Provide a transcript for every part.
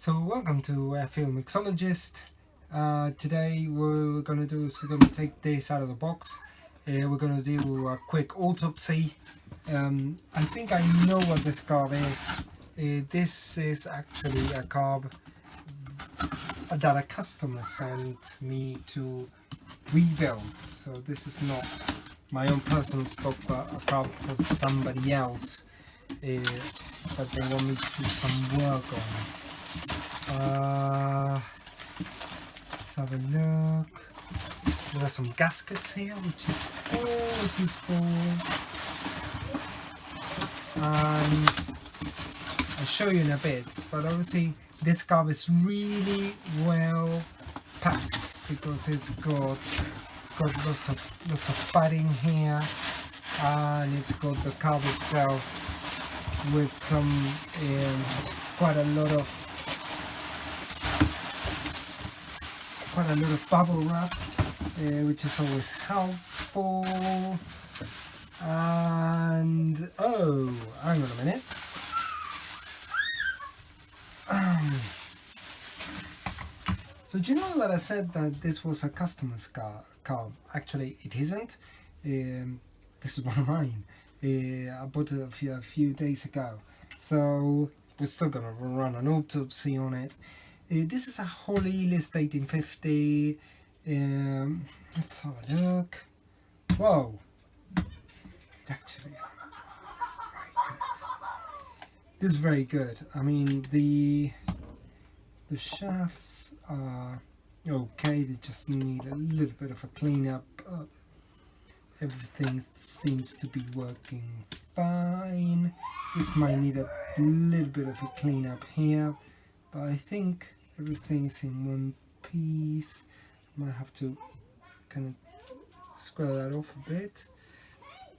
So welcome to Field Mixologist. Today we're going to do is we're going to take this out of the box. We're going to do a quick autopsy. I think I know what this carb is. This is actually a carb that a customer sent me to rebuild. So this is not my own personal stock, but a carb for somebody else that they want me to do some work on. Let's have a look. There are some gaskets here, which is always useful. I'll show you in a bit, but obviously this carb is really well packed because it's got lots of padding here, and it's got the carb itself with some quite a lot of bubble wrap, which is always helpful. And oh, hang on a minute. So do you know that I said that this was a customer's carb? Actually, it isn't. This is one of mine. I bought it a few days ago. So we're still gonna run an autopsy on it. This is a Holley list 1850. Let's have a look. Whoa! Actually, this is very good. I mean, the shafts are okay. They just need a little bit of a cleanup. Everything seems to be working fine. This might need a little bit of a cleanup here, but I think everything's in one piece. Might have to kind of square that off a bit.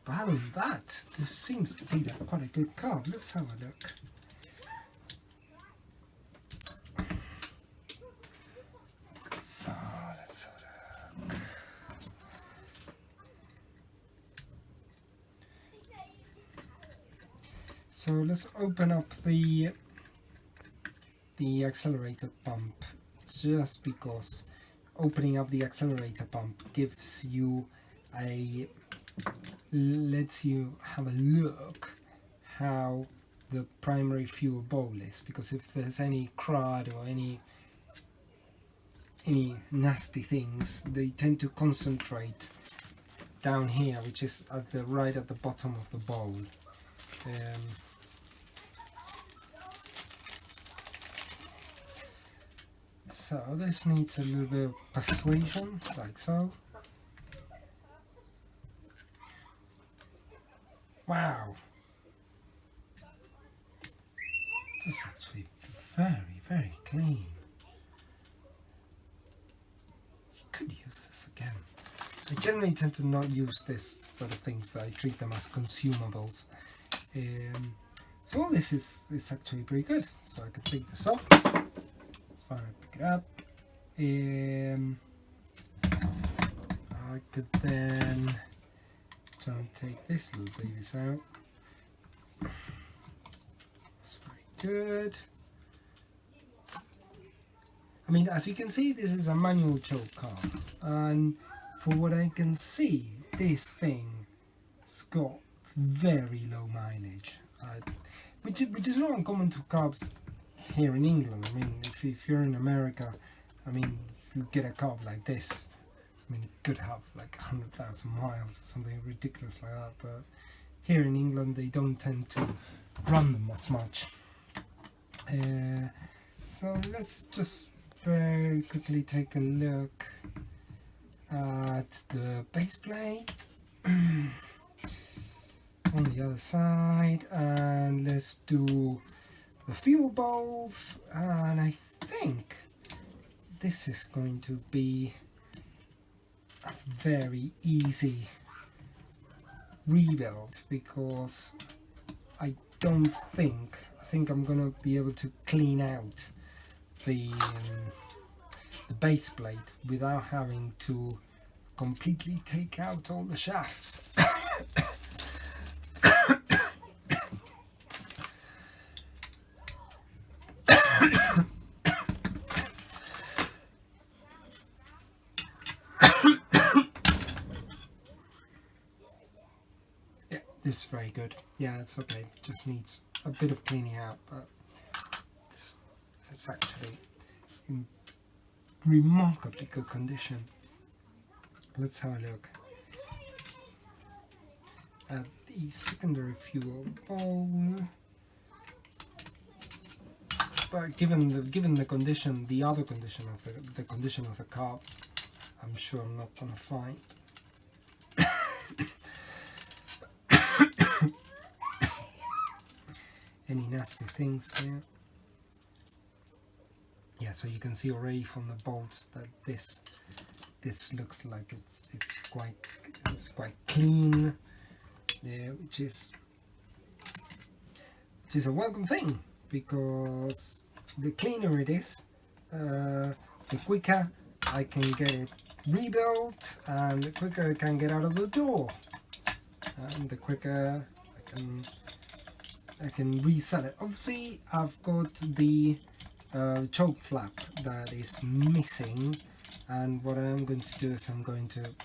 But other than that, this seems to be quite a good carb. Let's have a look. So let's have a look. So let's open up the accelerator pump, just because opening up the accelerator pump gives you lets you have a look how the primary fuel bowl is, because if there's any crud or any nasty things, they tend to concentrate down here, which is right at the bottom of the bowl. So this needs a little bit of persuasion, like so. Wow! This is actually very, very clean. You could use this again. I generally tend to not use this sort of things, that I treat them as consumables. So all this is actually pretty good. So I could take this off. It's fine, I pick it up. I could then try and take this little babies out. That's very good. I mean, as you can see, this is a manual choke carb, and for what I can see, this thing's got very low mileage, which is not uncommon to carbs here in England. I mean, if you're in America, I mean, if you get a carb like this, I mean, it could have like 100,000 miles or something ridiculous like that, but here in England they don't tend to run them as much. So let's just very quickly take a look at the base plate on the other side, and let's do the fuel bowls. And I think this is going to be a very easy rebuild, because I think I'm gonna be able to clean out the base plate without having to completely take out all the shafts. this is very good. Yeah, it's okay. Just needs a bit of cleaning out, but it's actually in remarkably good condition. Let's have a look at the secondary fuel bowl. But given the condition, the other condition of the condition of the carb, I'm sure I'm not gonna find any nasty things here. Yeah, so you can see already from the bolts that this looks like it's quite clean, yeah, which is a welcome thing, because the cleaner it is, the quicker I can get it rebuilt, and the quicker it can get out of the door, and the quicker I can resell it. Obviously, I've got the choke flap that is missing, and what I'm going to do is I'm going to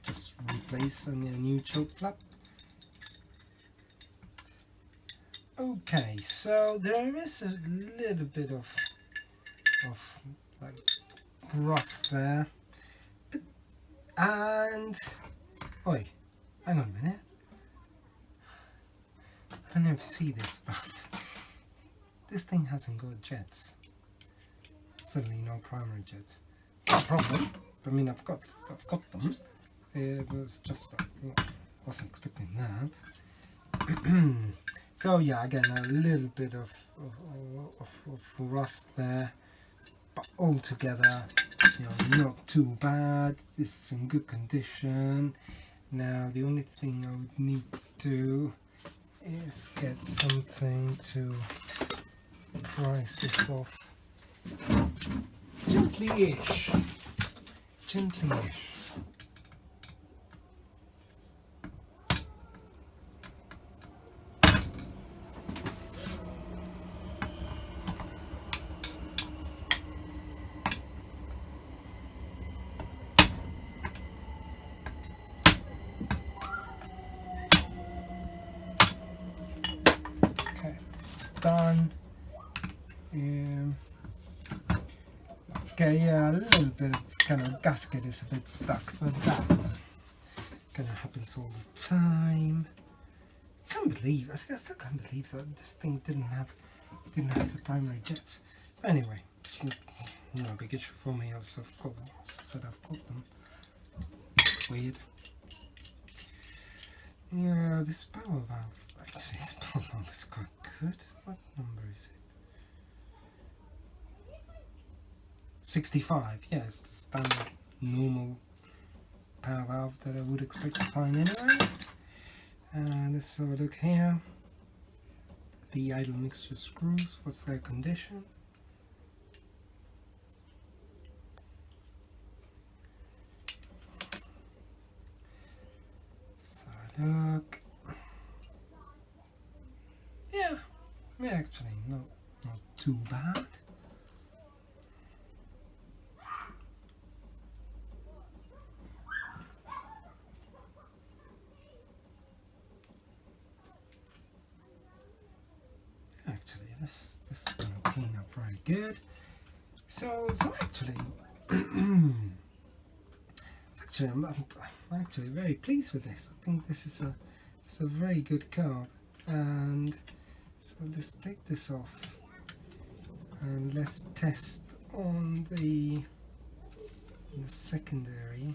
just replace a new choke flap. Okay, so there is a little bit of like rust there, and oi, hang on a minute. I don't know if you see this, but this thing hasn't got jets. Certainly no primary jets. No problem. I mean, I've got them. It was just I wasn't expecting that. So yeah, again a little bit of rust there, but altogether, you know, not too bad. This is in good condition. Now the only thing I would need to do is get something to prise this off gently-ish. Okay, it's done. Okay, yeah, a little bit of kind of gasket is a bit stuck, but that kind of happens all the time. I still can't believe that this thing didn't have the primary jets. But anyway, no big issue for me. I've got them. As I said, I've got them. Weird. Yeah, this power valve. Actually, this power valve is quite good. What number is it? 65, yeah, it's the standard normal power valve that I would expect to find anyway. And let's have a look here. The idle mixture screws, what's their condition? Let's have a look. Yeah, actually not too bad. Actually, this is going to clean up very good. So actually, I'm actually very pleased with this. I think this is a very good carb. And so let's take this off and let's test on the secondary.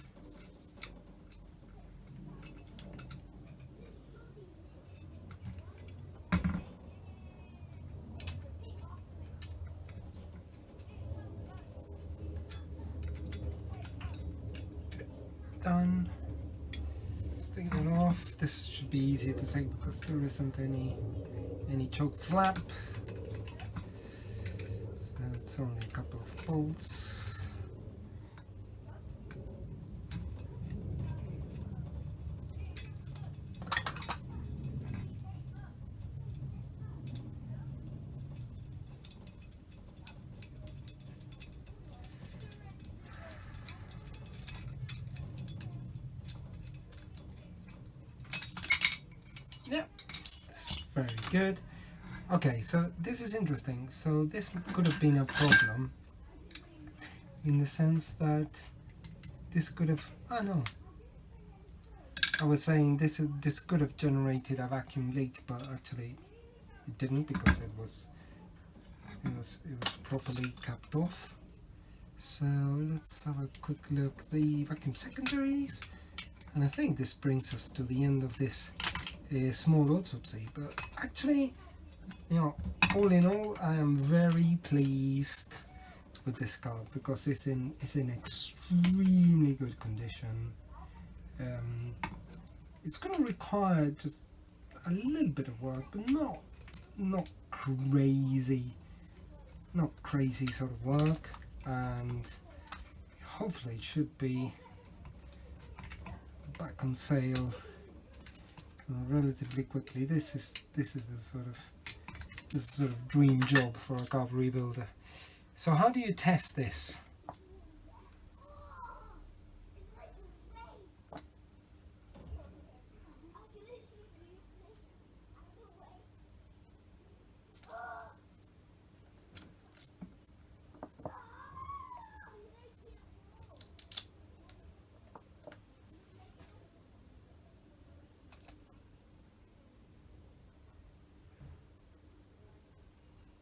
Done. Let's take that off. This should be easier to take because there isn't any choke flap. So it's only a couple of bolts. good. Okay, so this is interesting. So this could have been a problem in the sense that this could have, oh no, I was saying this could have generated a vacuum leak, but actually it didn't, because it was properly capped off. So let's have a quick look at the vacuum secondaries, and I think this brings us to the end of this small autopsy. But actually, you know, all in all, I am very pleased with this car because it's in extremely good condition. It's going to require just a little bit of work, but not crazy sort of work, and hopefully it should be back on sale relatively quickly. This is a sort of dream job for a carb rebuilder. So how do you test this?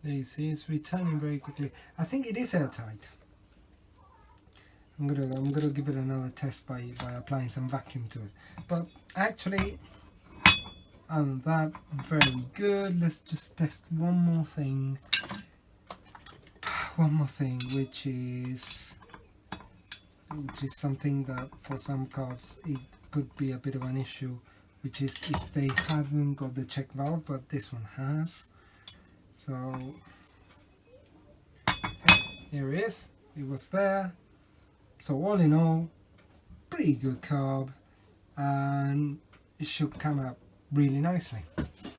There you see, it's returning very quickly. I think it is airtight. I'm gonna give it another test by applying some vacuum to it. But actually, that very good. Let's just test one more thing. Which is something that for some carbs it could be a bit of an issue, which is if they haven't got the check valve, but this one has. So here it is, it was there. So all in all, pretty good carb, and it should come out really nicely.